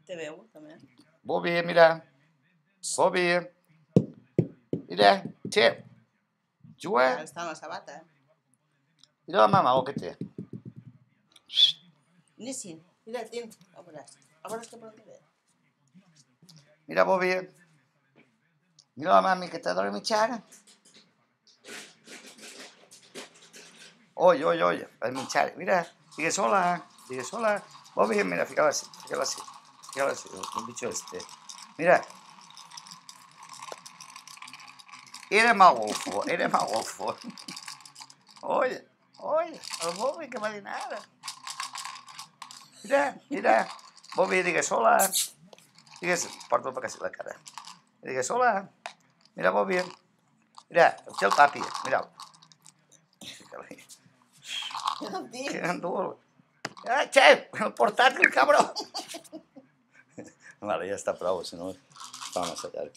Te veo también. Bobby, mira. Bobby. Mira, che. Ahora Juga. está en la sabata, ¿eh? Mira, mamá, o que te. Nissin, mira el tiempo. Ahora es que pronto ve. Mira, Bobby. Mira, mami, que te adoro mi chara. Oye, oye, oye, es mi chara. Mira, sigue sola. Sigue sola. Bobby, mira, fíjala así, fíjala así. Fíjala así, el bicho este. Mira. Eres más golfo, eres más golfo. Oye, oye, el Bobby que vale nada. Mira, mira. Bobby, digue sola. Digue, porta para casi la cara. Digue sola. Mira, Bobby. Mira, el papi, mira. Que ando. ¡Ah, che! El portátil, cabrón. Vale, ya está prou, si no, vamos a hallar.